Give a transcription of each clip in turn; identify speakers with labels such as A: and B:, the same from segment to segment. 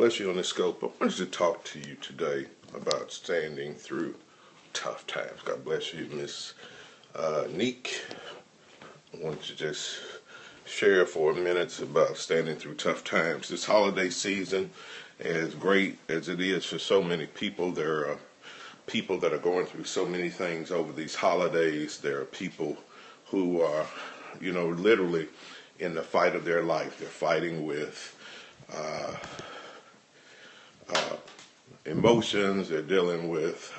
A: bless you on this scope. I wanted to talk to you today about standing through tough times. God bless you, Miss Neek. I wanted to just share for a minute about standing through tough times. This holiday season, as great as it is for so many people, there are people that are going through so many things over these holidays. There are people who are, literally in the fight of their life. They're fighting with emotions. They're dealing with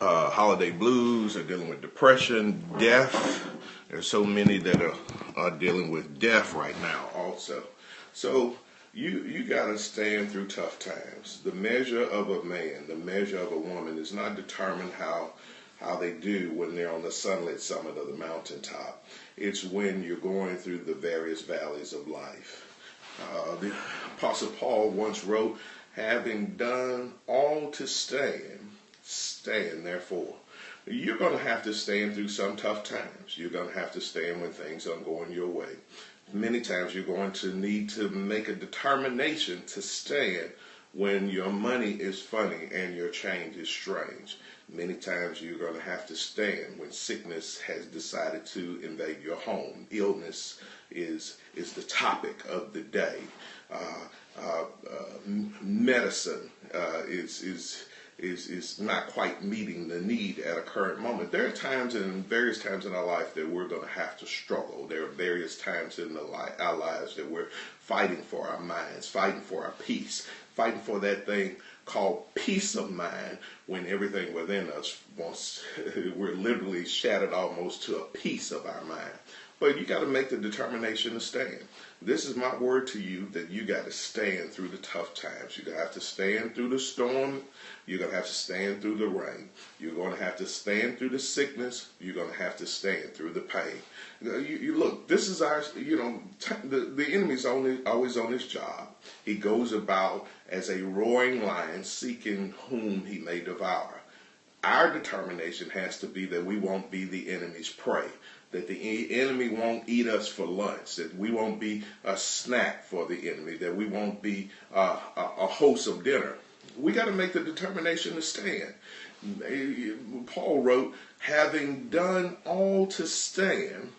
A: holiday blues. They're dealing with depression, death. There's so many that are dealing with death right now also. So you got to stand through tough times. The measure of a man, the measure of a woman is not determined how they do when they're on the sunlit summit of the mountaintop. It's when you're going through the various valleys of life. The Apostle Paul once wrote, having done all to stand therefore. You're going to have to stand through some tough times. You're going to have to stand when things aren't going your way. Many times you're going to need to make a determination to stand when your money is funny and your change is strange. Many times you're going to have to stand when sickness has decided to invade your home. Illness is the topic of the day. Medicine is not quite meeting the need at a current moment. There are times and various times in our life that we're going to have to struggle. There are various times in our lives that we're fighting for our minds, fighting for our peace, fighting for that thing called peace of mind when everything within us we're literally shattered almost to a piece of our mind. But you got to make the determination to stand. This is my word to you that you got to stand through the tough times. You're going to have to stand through the storm. You're going to have to stand through the rain. You're going to have to stand through the sickness. You're going to have to stand through the pain. You look, this is our, the enemy's always on his job. He goes about as a roaring lion seeking whom he may devour. Our determination has to be that we won't be the enemy's prey, that the enemy won't eat us for lunch, that we won't be a snack for the enemy, that we won't be a wholesome dinner. We got to make the determination to stand. Paul wrote, having done all to stand.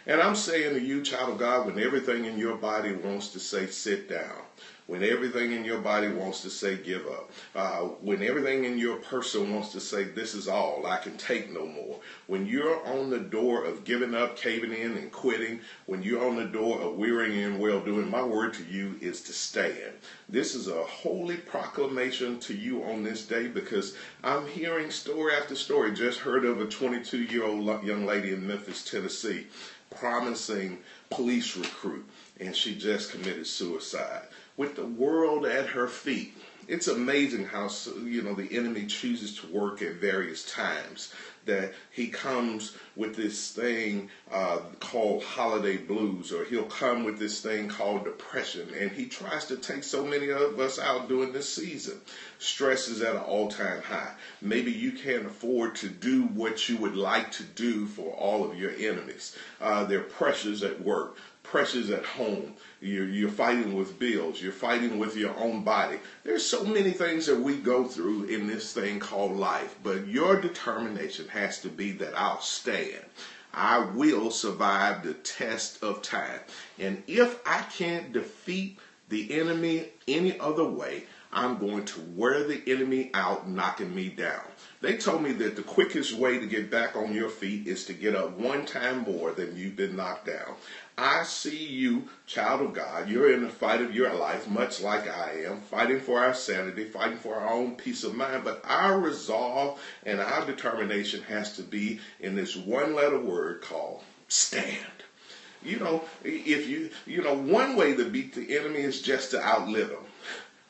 A: And I'm saying to you, child of God, when everything in your body wants to say sit down, when everything in your body wants to say give up, when everything in your person wants to say this is all, I can take no more, when you're on the door of giving up, caving in, and quitting, when you're on the door of wearying and well-doing, my word to you is to stand. This is a holy proclamation to you on this day because I'm hearing story after story. Just heard of a 22-year-old young lady in Memphis, Tennessee, promising police recruit, and she just committed suicide with the world at her feet. It's amazing how the enemy chooses to work at various times, that he comes with this thing called holiday blues, or he'll come with this thing called depression, and he tries to take so many of us out during this season. Stress is at an all-time high. Maybe you can't afford to do what you would like to do for all of your enemies. There are pressures at work, pressures at home. You're fighting with bills. You're fighting with your own body. There's so many things that we go through in this thing called life. But your determination has to be that I'll stand. I will survive the test of time. And if I can't defeat the enemy any other way, I'm going to wear the enemy out, knocking me down. They told me that the quickest way to get back on your feet is to get up one time more than you've been knocked down. I see you, child of God. You're in the fight of your life, much like I am, fighting for our sanity, fighting for our own peace of mind. But our resolve and our determination has to be in this one-letter word called stand. One way to beat the enemy is just to outlive him.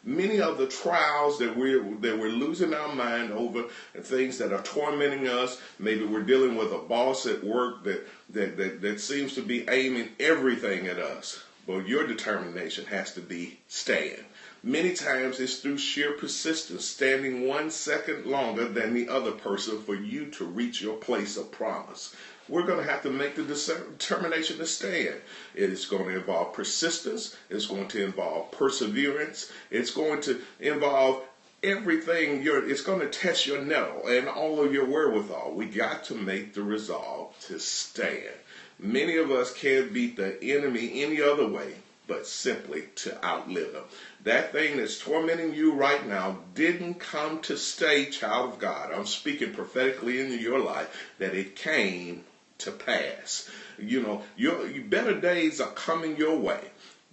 A: Many of the trials that we're losing our mind over and things that are tormenting us, maybe we're dealing with a boss at work that seems to be aiming everything at us. but your determination has to be stand. Many times it's through sheer persistence, standing 1 second longer than the other person for you to reach your place of promise. We're going to have to make the determination to stand. It's going to involve persistence. It's going to involve perseverance. It's going to involve everything. It's going to test your nettle and all of your wherewithal. We got to make the resolve to stand. Many of us can't beat the enemy any other way but simply to outlive him. That thing that's tormenting you right now didn't come to stay, child of God. I'm speaking prophetically into your life that it came to pass. You know, your better days are coming your way.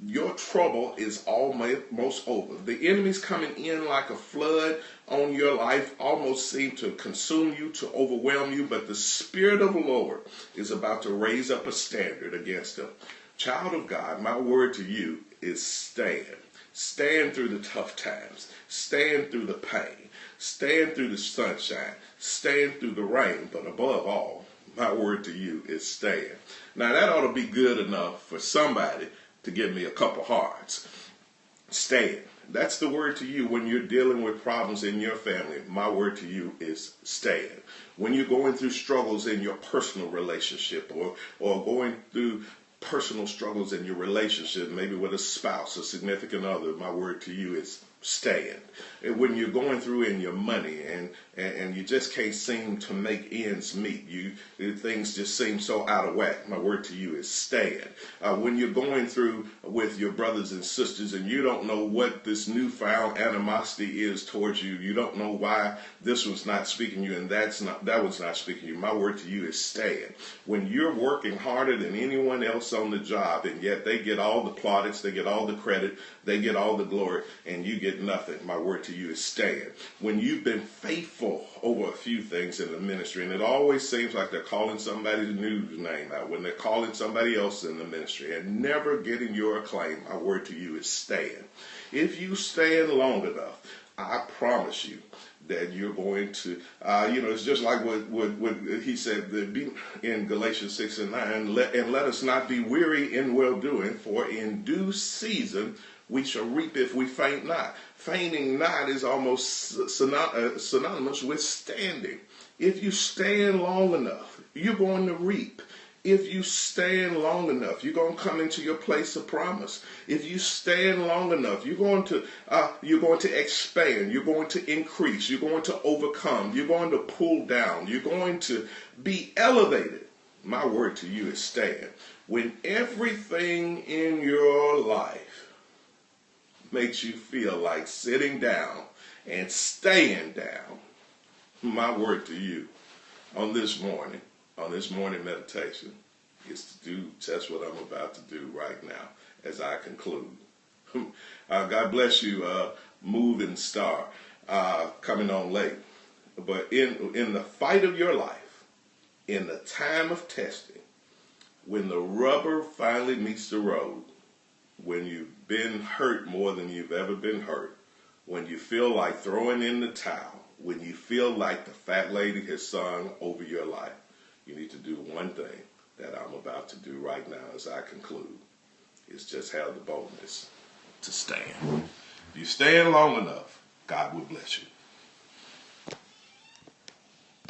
A: Your trouble is almost over. The enemy's coming in like a flood on your life, almost seem to consume you, to overwhelm you, but the Spirit of the Lord is about to raise up a standard against him. Child of God, my word to you is stand. Stand through the tough times. Stand through the pain. Stand through the sunshine. Stand through the rain. But above all, my word to you is stand. Now that ought to be good enough for somebody to give me a couple hearts. Stand. That's the word to you when you're dealing with problems in your family. My word to you is stand. When you're going through struggles in your personal relationship or going through personal struggles in your relationship, maybe with a spouse, a significant other, my word to you is stand. And when you're going through in your money and you just can't seem to make ends meet, things just seem so out of whack, my word to you is stand. When you're going through with your brothers and sisters and you don't know what this newfound animosity is towards you, you don't know why this one's not speaking to you and that one's not speaking to you, my word to you is stand. When you're working harder than anyone else on the job and yet they get all the plaudits, they get all the credit, they get all the glory, and you get nothing, my word to you is stand. When you've been faithful over a few things in the ministry, and it always seems like they're calling somebody's new name out, when they're calling somebody else in the ministry and never getting your acclaim, my word to you is stand. If you stand long enough, I promise you that you're going to, it's just like what he said in Galatians 6 and 9, and let us not be weary in well-doing, for in due season we shall reap if we faint not. Fainting not is almost synonymous with standing. If you stand long enough, you're going to reap. If you stand long enough, you're going to come into your place of promise. If you stand long enough, you're going to expand. You're going to increase. You're going to overcome. You're going to pull down. You're going to be elevated. My word to you is stand. When everything in your life makes you feel like sitting down and staying down, my word to you on this morning meditation is to do just what I'm about to do right now as I conclude. God bless you, moving star, coming on late. But in the fight of your life, in the time of testing, when the rubber finally meets the road, when you've been hurt more than you've ever been hurt, when you feel like throwing in the towel, when you feel like the fat lady has sung over your life, you need to do one thing that I'm about to do right now as I conclude. It's just have the boldness to stand. If you stand long enough, God will bless you.